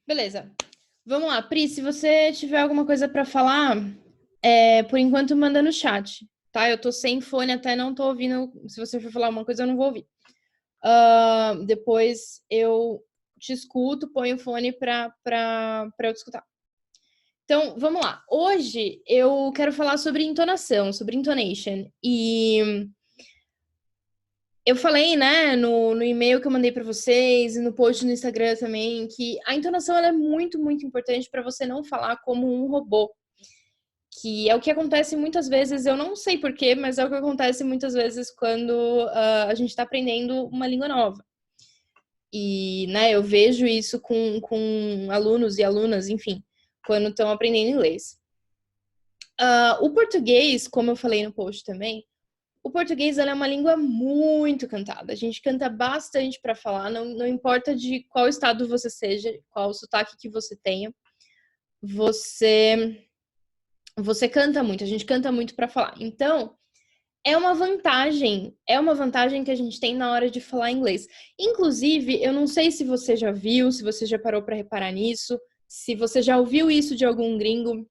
Beleza. Vamos lá, Pri, se você tiver alguma coisa para falar, por enquanto manda no chat, tá? Eu tô sem fone, até não tô ouvindo. Se você for falar uma coisa, eu não vou ouvir. Depois eu te escuto, ponho o fone para eu te escutar. Então, vamos lá. Hoje eu quero falar sobre entonação, sobre intonation. E eu falei, né, no e-mail que eu mandei para vocês e no post no Instagram também, que a entonação ela é muito, muito importante para você não falar como um robô. Que é o que acontece muitas vezes, eu não sei porquê, mas é o que acontece muitas vezes quando a gente está aprendendo uma língua nova. E, né, eu vejo isso com alunos e alunas, enfim, quando estão aprendendo inglês. O português, como eu falei no post também, o português é uma língua muito cantada. A gente canta bastante para falar, não importa de qual estado você seja, qual sotaque que você tenha, você canta muito, a gente canta muito para falar. Então, é uma vantagem que a gente tem na hora de falar inglês. Inclusive, eu não sei se você já viu, se você já parou para reparar nisso, se você já ouviu isso de algum gringo,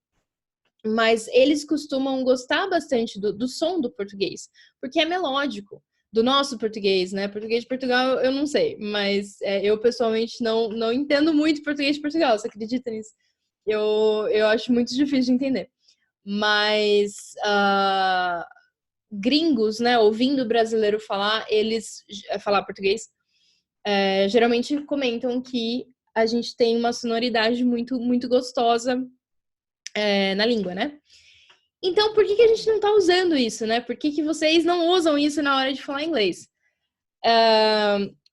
mas eles costumam gostar bastante do som do português, porque é melódico. Do nosso português, né? Português de Portugal, eu não sei, mas eu pessoalmente não entendo muito português de Portugal, você acredita nisso? Eu acho muito difícil de entender. Mas gringos, né, ouvindo brasileiro falar, eles falar português, geralmente comentam que a gente tem uma sonoridade muito, muito gostosa na língua, né? Então, por que a gente não tá usando isso, né? Por que vocês não usam isso na hora de falar inglês?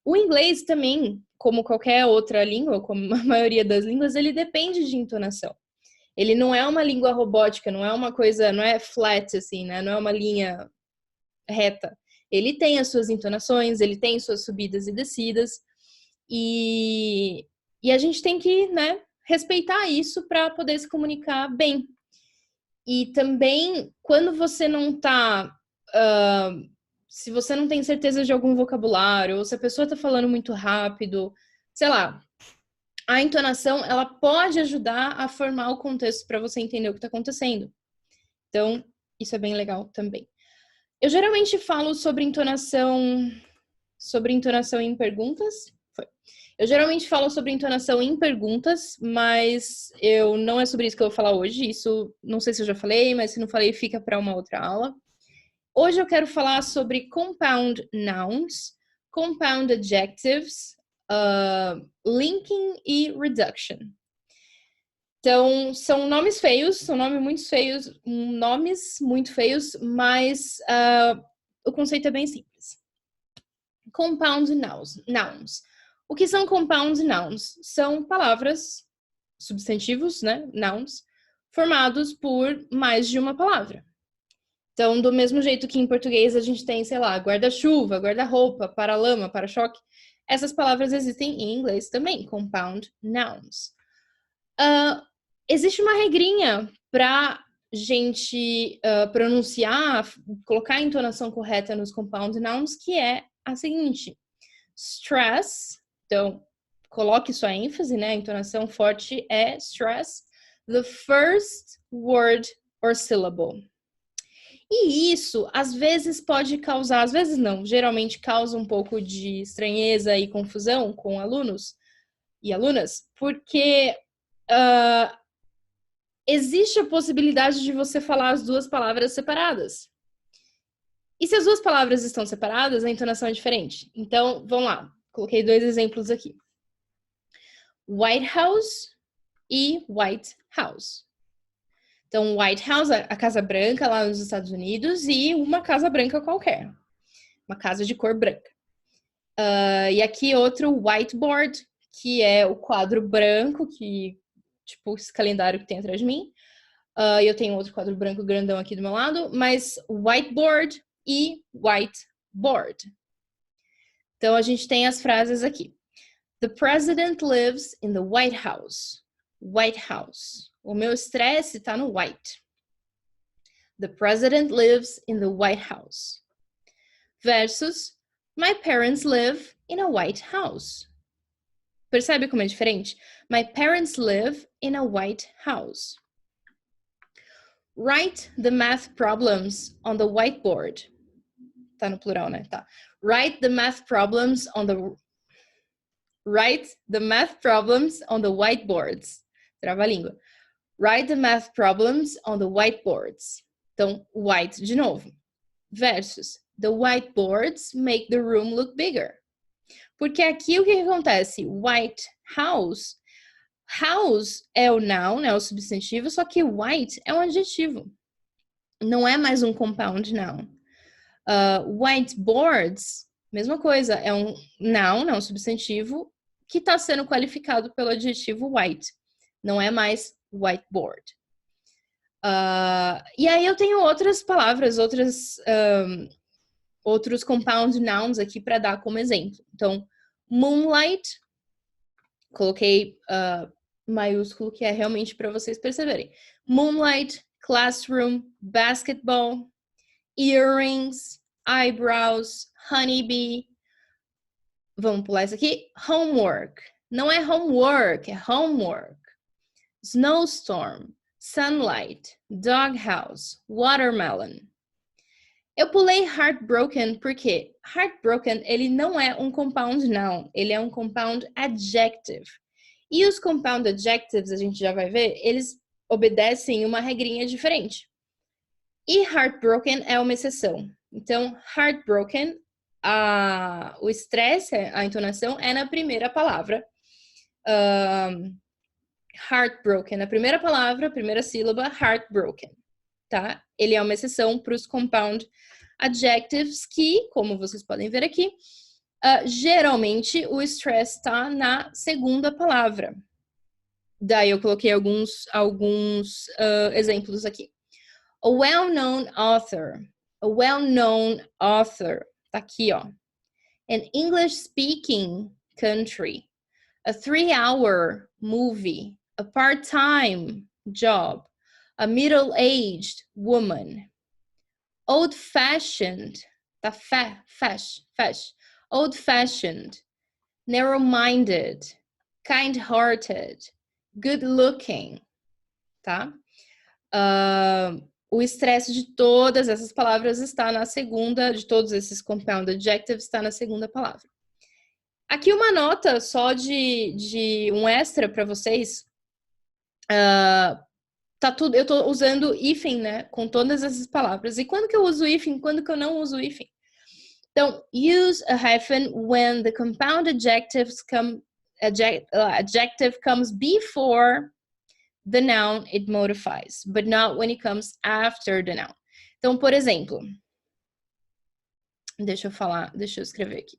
O inglês também, como qualquer outra língua, como a maioria das línguas, ele depende de entonação. Ele não é uma língua robótica, não é uma coisa, não é flat, assim, né? Não é uma linha reta. Ele tem as suas entonações, ele tem suas subidas e descidas, e a gente tem que, né, respeitar isso para poder se comunicar bem. E também, quando você não tá. Se você não tem certeza de algum vocabulário, ou se a pessoa tá falando muito rápido, sei lá, a entonação ela pode ajudar a formar o contexto para você entender o que está acontecendo. Então, isso é bem legal também. Eu geralmente falo sobre entonação em perguntas. Foi. Eu geralmente falo sobre entonação em perguntas, mas eu não é sobre isso que eu vou falar hoje. Isso não sei se eu já falei, mas se não falei, fica para uma outra aula. Hoje eu quero falar sobre compound nouns, compound adjectives, linking e reduction. Então, são nomes feios, são nomes muito feios, mas o conceito é bem simples. Compound nouns. O que são compound nouns? São palavras, substantivos, né, nouns, formados por mais de uma palavra. Então, do mesmo jeito que em português a gente tem, sei lá, guarda-chuva, guarda-roupa, para-lama, para-choque, essas palavras existem em inglês também, compound nouns. Existe uma regrinha para gente pronunciar, colocar a entonação correta nos compound nouns, que é a seguinte: stress, então coloque sua ênfase, né? A entonação forte é stress, the first word or syllable. E isso, às vezes, pode causar, às vezes não, geralmente causa um pouco de estranheza e confusão com alunos e alunas, porque existe a possibilidade de você falar as duas palavras separadas. E se as duas palavras estão separadas, a entonação é diferente. Então, vamos lá. Coloquei dois exemplos aqui. White House e White House. Então, White House, a Casa Branca lá nos Estados Unidos, e uma Casa Branca qualquer. Uma casa de cor branca. E aqui outro whiteboard, que é o quadro branco, que tipo esse calendário que tem atrás de mim. E eu tenho outro quadro branco grandão aqui do meu lado, mas whiteboard e whiteboard. Então a gente tem as frases aqui. The president lives in the White House. White House. O meu estresse está no white. The president lives in the White House. Versus my parents live in a white house. Percebe como é diferente? My parents live in a white house. Write the math problems on the whiteboard. Tá no plural, né? Tá. Write the math problems on the whiteboards. Trava a língua. Write the math problems on the whiteboards. Então, white de novo. Versus the whiteboards make the room look bigger. Porque aqui o que acontece? White house. House é o noun, é o substantivo, só que white é um adjetivo. Não é mais um compound noun. Whiteboards, mesma coisa, é um noun, é um substantivo que está sendo qualificado pelo adjetivo white. Não é mais whiteboard. E aí eu tenho outras palavras, outros compound nouns aqui para dar como exemplo. Então, moonlight, coloquei maiúsculo, que é realmente para vocês perceberem. Moonlight, classroom, basketball, earrings, eyebrows, honeybee. Vamos pular isso aqui. Homework. Não é homework, é homework. Snowstorm, sunlight, doghouse, watermelon. Eu pulei heartbroken porque heartbroken, ele não é um compound noun, ele é um compound adjective. E os compound adjectives, a gente já vai ver, eles obedecem uma regrinha diferente. E heartbroken é uma exceção. Então, heartbroken, o estresse, a entonação é na primeira palavra. Heartbroken, a primeira palavra, a primeira sílaba, heartbroken, tá? Ele é uma exceção para os compound adjectives que, como vocês podem ver aqui, geralmente o stress está na segunda palavra. Daí eu coloquei alguns exemplos aqui. A well-known author. A well-known author. Tá aqui, ó. An English-speaking country. A 3-hour movie. A part-time job. A middle-aged woman. Old-fashioned. Tá fash. Old-fashioned. Narrow-minded. Kind-hearted. Good-looking. Tá? O estresse de todas essas palavras está na segunda, de todos esses compound adjectives, está na segunda palavra. Aqui uma nota só de um extra para vocês. Eu estou usando hífen, né, com todas essas palavras. E quando que eu uso hífen? Quando que eu não uso hífen? Então, use a hyphen when the compound adjective comes before the noun it modifies, but not when it comes after the noun. Então, por exemplo, deixa eu escrever aqui.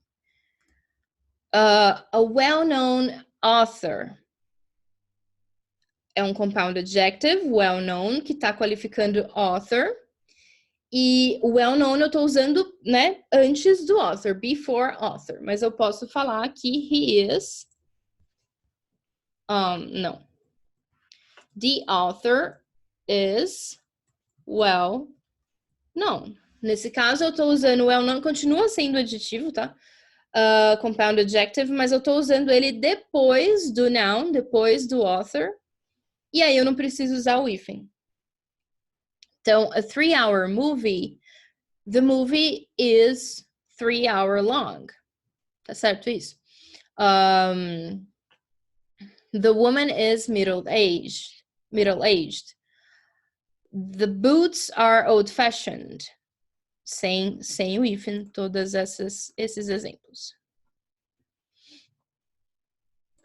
A well-known author é um compound adjective, well-known, que está qualificando author. E o well-known eu estou usando, né, antes do author, before author. Mas eu posso falar que he is... não. The author is well-known. Nesse caso, eu estou usando well-known, continua sendo adjetivo, tá? Compound adjective, mas eu estou usando ele depois do noun, depois do author. E aí eu não preciso usar o hífen. Então, a 3-hour movie, the movie is 3-hour long. Tá certo isso? The woman is middle-aged. The boots are old-fashioned. Sem o hífen, todos esses exemplos.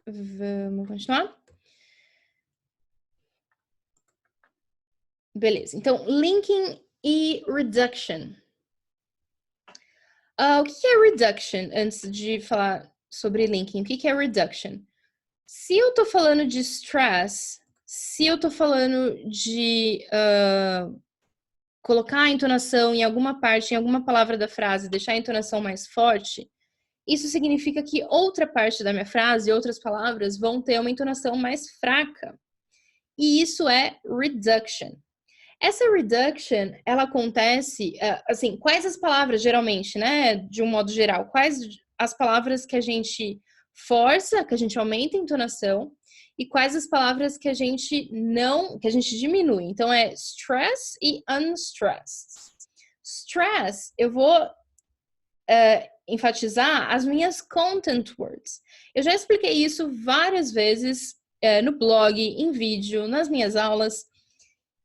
Vamos continuar? Beleza, então, linking e reduction. O que é reduction? Antes de falar sobre linking, o que é reduction? Se eu tô falando de stress, se eu tô falando de colocar a entonação em alguma parte, em alguma palavra da frase, deixar a entonação mais forte, isso significa que outra parte da minha frase, outras palavras, vão ter uma entonação mais fraca. E isso é reduction. Essa reduction, ela acontece, assim, quais as palavras, geralmente, né, de um modo geral, quais as palavras que a gente força, que a gente aumenta a entonação, e quais as palavras que a gente diminui. Então, é stress e unstressed. Stress, eu vou enfatizar as minhas content words. Eu já expliquei isso várias vezes no blog, em vídeo, nas minhas aulas.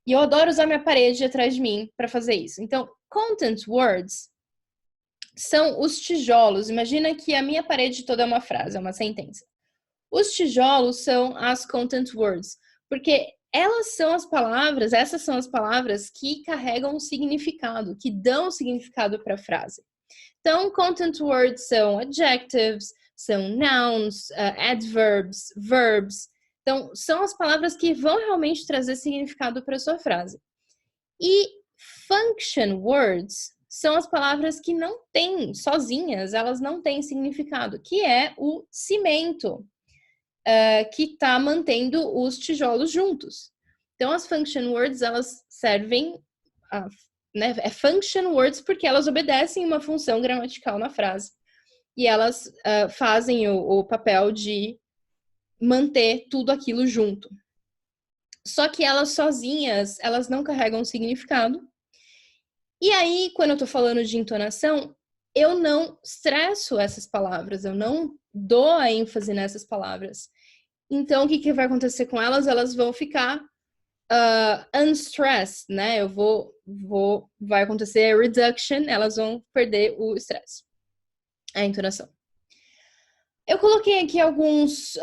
E eu adoro usar minha parede atrás de mim para fazer isso. Então, content words são os tijolos. Imagina que a minha parede toda é uma frase, é uma sentença. Os tijolos são as content words, porque essas são as palavras que carregam um significado, que dão significado para a frase. Então, content words são adjectives, são nouns, adverbs, verbs. Então, são as palavras que vão realmente trazer significado para a sua frase. E function words são as palavras que não têm, sozinhas, elas não têm significado, que é o cimento que está mantendo os tijolos juntos. Então, as function words, elas servem, é function words porque elas obedecem uma função gramatical na frase. E elas fazem o papel de manter tudo aquilo junto. Só que elas sozinhas, elas não carregam significado. E aí, quando eu tô falando de entonação, eu não estresso essas palavras, eu não dou a ênfase nessas palavras. Então, o que vai acontecer com elas? Elas vão ficar unstressed, né? Vai acontecer reduction, elas vão perder o estresse, a entonação. Eu coloquei aqui alguns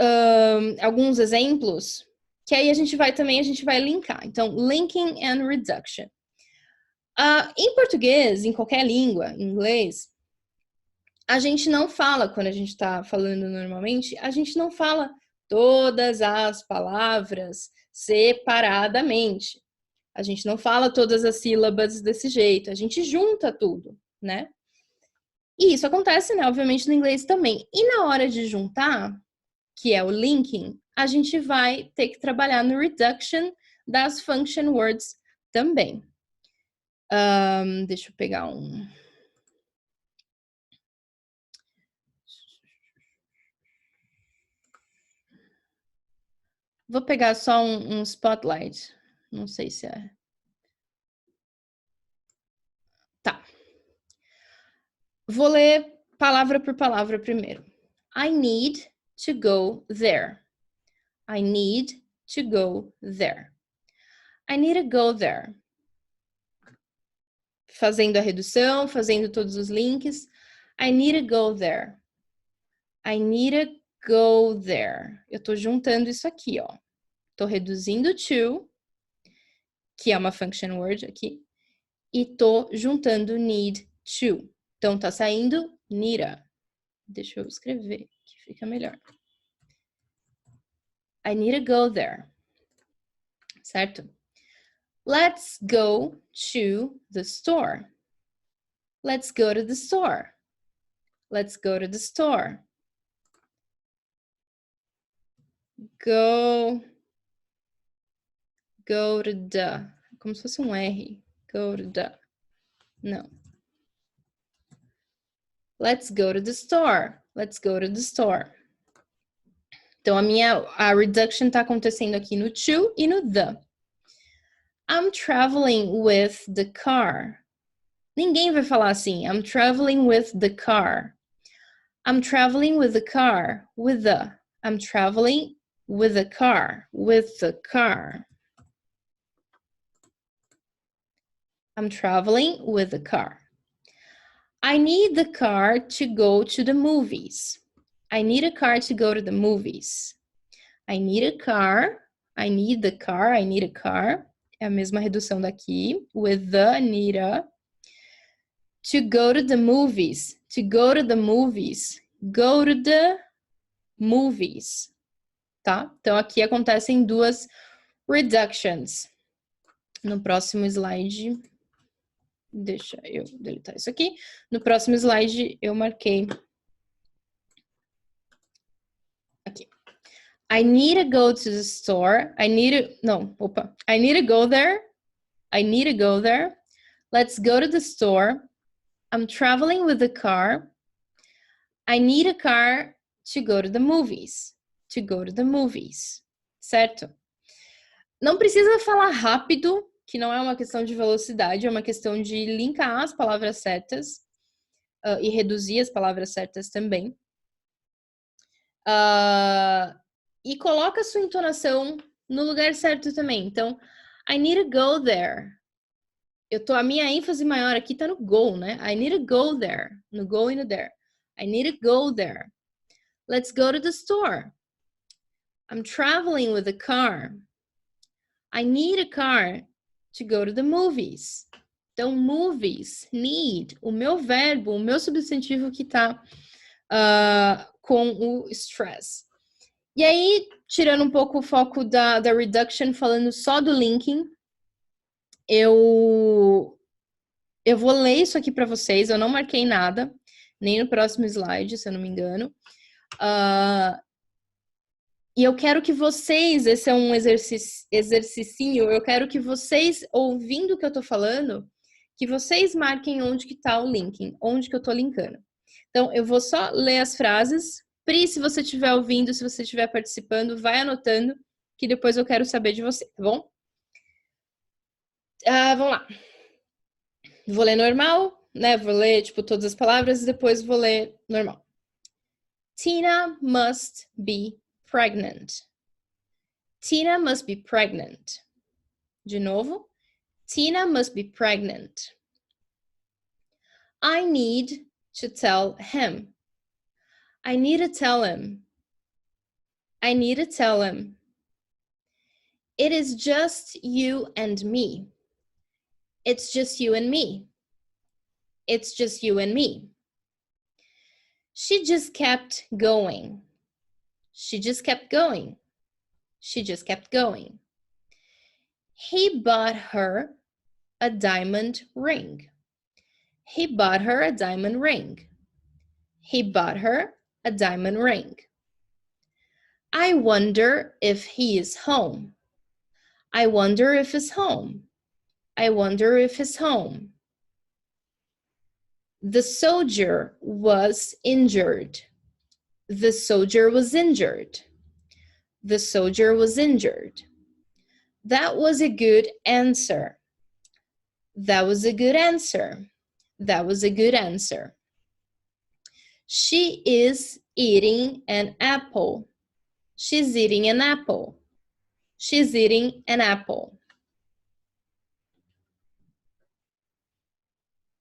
exemplos, que aí a gente vai linkar. Então, linking and reduction. Em português, em qualquer língua, em inglês, a gente não fala, quando a gente está falando normalmente, a gente não fala todas as palavras separadamente. A gente não fala todas as sílabas desse jeito, a gente junta tudo, né? E isso acontece, né, obviamente, no inglês também. E na hora de juntar, que é o linking, a gente vai ter que trabalhar no reduction das function words também. Deixa eu pegar um... Vou pegar só um spotlight. Não sei se é... Tá. Vou ler palavra por palavra primeiro. I need to go there. I need to go there. I need to go there. Fazendo a redução, fazendo todos os links. I need to go there. I need to go there. Eu tô juntando isso aqui, ó. Tô reduzindo to, que é uma function word aqui, e tô juntando need to. Então, tá saindo needa. Deixa eu escrever, que fica melhor. I need to go there. Certo? Let's go to the store. Let's go to the store. Let's go to the store. Go to the. Como se fosse um R. Go to the. Não. Let's go to the store. Let's go to the store. Então, a reduction tá acontecendo aqui no to e no the. I'm traveling with the car. Ninguém vai falar assim. I'm traveling with the car. I'm traveling with the car. With the. I'm traveling with the car. With the car. I'm traveling with the car. I need the car to go to the movies. I need a car to go to the movies. I need a car. I need the car. I need a car. É a mesma redução daqui. With the, need a. To go to the movies. To go to the movies. Go to the movies. Tá? Então, aqui acontecem duas reductions. No próximo slide... Deixa eu deletar isso aqui. No próximo slide, eu marquei... Aqui. I need to go to the store. I need to go there. I need to go there. Let's go to the store. I'm traveling with the car. I need a car To go to the movies. To go to the movies. Certo? Não precisa falar rápido, que não é uma questão de velocidade, é uma questão de linkar as palavras certas e reduzir as palavras certas também. E coloca a sua entonação no lugar certo também. Então, I need to go there. A minha ênfase maior aqui tá no go, né? I need to go there. No go e no there. I need to go there. Let's go to the store. I'm traveling with a car. I need a car to go to the movies. Então, movies, need, o meu verbo, o meu substantivo que tá com o stress. E aí, tirando um pouco o foco da reduction, falando só do linking, eu vou ler isso aqui para vocês, eu não marquei nada, nem no próximo slide, se eu não me engano. E eu quero que vocês, esse é um exercicinho, eu quero que vocês, ouvindo o que eu tô falando, que vocês marquem onde que tá o linking, onde que eu tô linkando. Então, eu vou só ler as frases. Pri, se você estiver ouvindo, se você estiver participando, vai anotando, que depois eu quero saber de você, tá bom? Vamos lá. Vou ler normal, né? Vou ler, tipo, todas as palavras e depois vou ler normal. Tina must be pregnant. Tina must be pregnant. De novo. Tina must be pregnant. I need to tell him. I need to tell him. I need to tell him. It is just you and me. It's just you and me. It's just you and me. She just kept going. She just kept going. She just kept going. He bought her a diamond ring. He bought her a diamond ring. He bought her a diamond ring. I wonder if he is home. I wonder if he's home. I wonder if he's home. The soldier was injured. The soldier was injured. The soldier was injured. That was a good answer. That was a good answer. That was a good answer. She is eating an apple. She's eating an apple. She's eating an apple.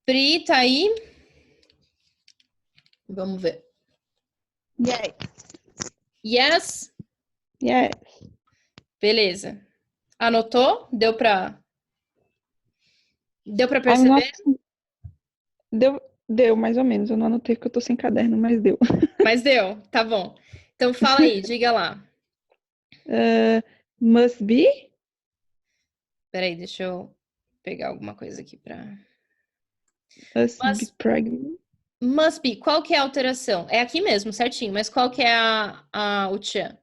Pri, tá aí? Vamos ver. Yes. Yes? Yes. Beleza. Anotou? Deu pra perceber? Deu, mais ou menos. Eu não anotei porque eu tô sem caderno, mas deu. Mas deu, tá bom. Então fala aí, diga lá. Must be? Peraí, deixa eu pegar alguma coisa aqui pra... Must be pregnant. Must be. Qual que é a alteração? É aqui mesmo, certinho. Mas qual que é o tchan?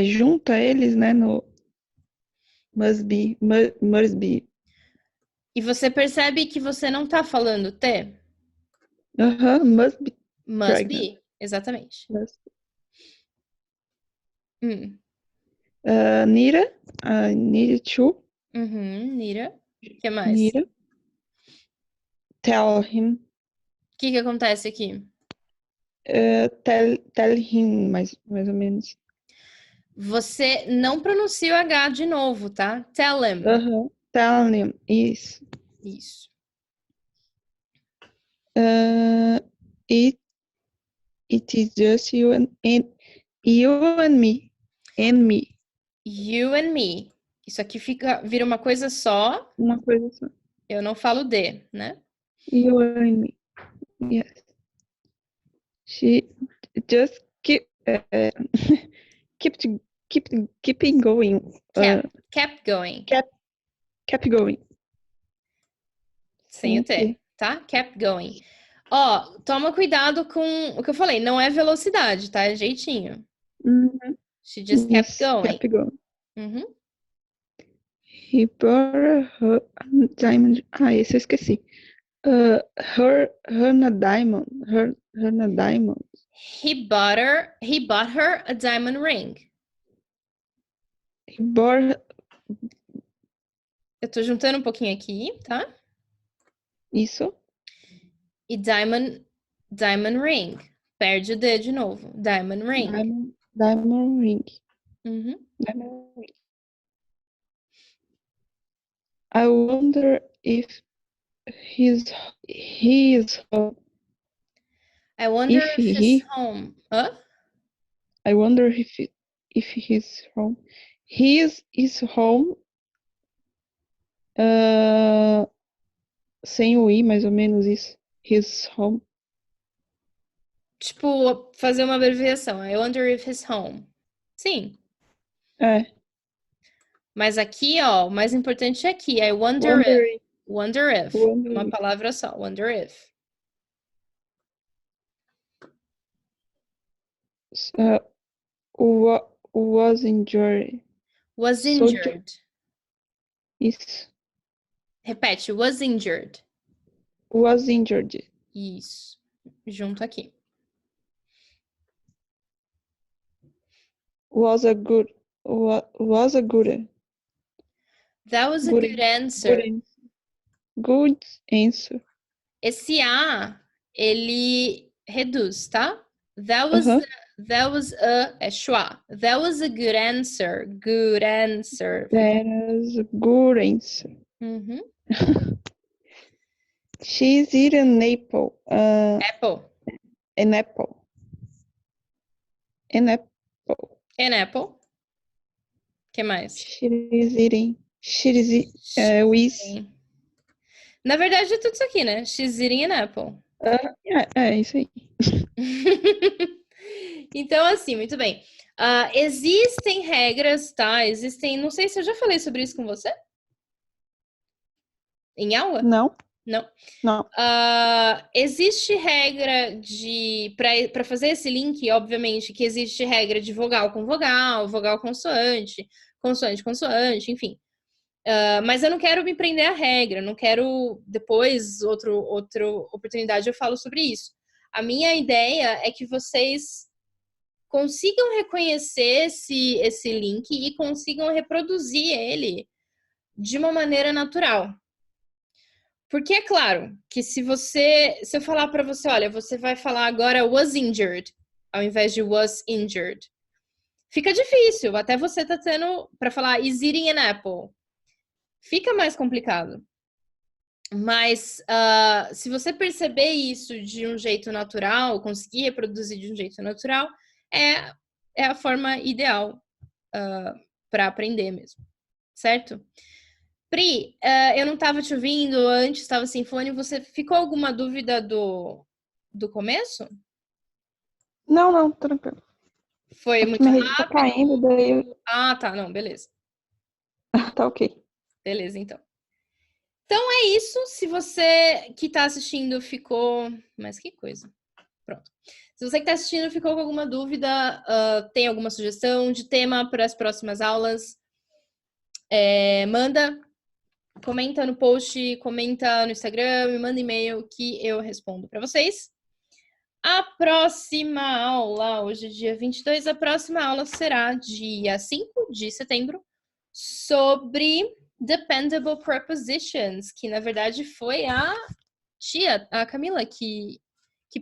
Junta eles, né, no must be, must be. E você percebe que você não tá falando T? Must be Must pregnant. be, exatamente. Must. Nira, need to. Nira. O que mais? Nira. Tell him. O que acontece aqui? Tell him, mais ou menos. Você não pronuncia o H de novo, tá? Tell him. Tell him, isso. Isso. It is just you and me. And me. You and me. Isso aqui vira uma coisa só. Uma coisa só. Eu não falo de, né? You and me. Yes. She just keeping going. Kept going. Kept going. Sem o T, tá? Kept going. Ó, toma cuidado com o que eu falei. Não é velocidade, tá? É jeitinho. She just kept going. Kept going. He bought her a diamond. Esse eu esqueci. Her na diamond. her a diamond. He bought her a diamond ring. He bought Eu tô juntando um pouquinho aqui, tá? isso. E diamond ring. Perde o D de novo. Diamond ring. Diamond ring. Uhum. Diamond ring. I wonder if he is home. I wonder If if he she's home. Hã? I wonder if he's home. He is home. Sem o i, mais ou menos isso. His home. Tipo, fazer uma abreviação. I wonder if he's home. Sim. É. Mas aqui, ó, o mais importante é aqui. I wonder Wonder if. Wonder if. Wonder Uma if. palavra só. Wonder if. Was injured. Was injured. Isso. Repete. Was injured. Was injured. Isso. Junto aqui. Was a good. Was a good. That was a Good good answer. Good answer. Esse A, ele reduz, tá? That was é schwa. That was a good answer. Good answer. That is a good answer. Uhum. She's eating an apple. Apple. An apple. An apple. An apple. Que mais? She's eating. With. Na verdade, é tudo isso aqui, né? She's eating an apple. É isso aí. Então, assim, muito bem. Existem regras, tá? Não sei se eu já falei sobre isso com você. Em aula? Não. Não. Não. Existe regra para fazer esse link, obviamente, que existe regra de vogal com vogal, vogal consoante, consoante, consoante, enfim. Mas eu não quero me prender à regra, não quero depois, outra oportunidade, eu falo sobre isso. A minha ideia é que vocês consigam reconhecer esse link e consigam reproduzir ele de uma maneira natural. Porque é claro que se eu falar para você, olha, você vai falar agora was injured, ao invés de was injured, fica difícil. Até você tá tendo para falar is eating an apple. Fica mais complicado. Mas se você perceber isso de um jeito natural, conseguir reproduzir de um jeito natural, é a forma ideal para aprender mesmo, certo? Pri, eu não estava te ouvindo antes, estava sem fone. Você ficou alguma dúvida do começo? Não, tranquilo. Foi muito Minha rede tá rápido? caindo, daí eu... Ah, tá, não, beleza. Tá ok. Beleza, então. Então é isso. Se você que está assistindo ficou... Mas que coisa. Pronto. Se você que está assistindo ficou com alguma dúvida, tem alguma sugestão de tema para as próximas aulas, manda, comenta no post, comenta no Instagram, me manda e-mail que eu respondo para vocês. A próxima aula, hoje é dia 22, a próxima aula será dia 5 de setembro, sobre dependable prepositions, que na verdade foi a Camila, que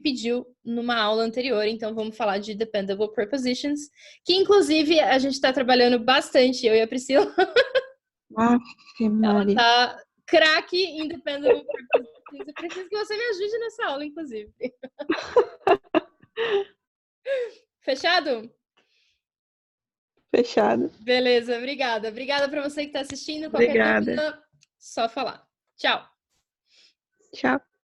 pediu numa aula anterior. Então vamos falar de dependable prepositions, que inclusive a gente está trabalhando bastante, eu e a Priscila. Ela tá craque em dependable prepositions. Eu preciso que você me ajude nessa aula, inclusive. Fechado? Fechado. Beleza, obrigada. Obrigada para você que está assistindo. Obrigada. Qualquer dúvida, só falar. Tchau. Tchau.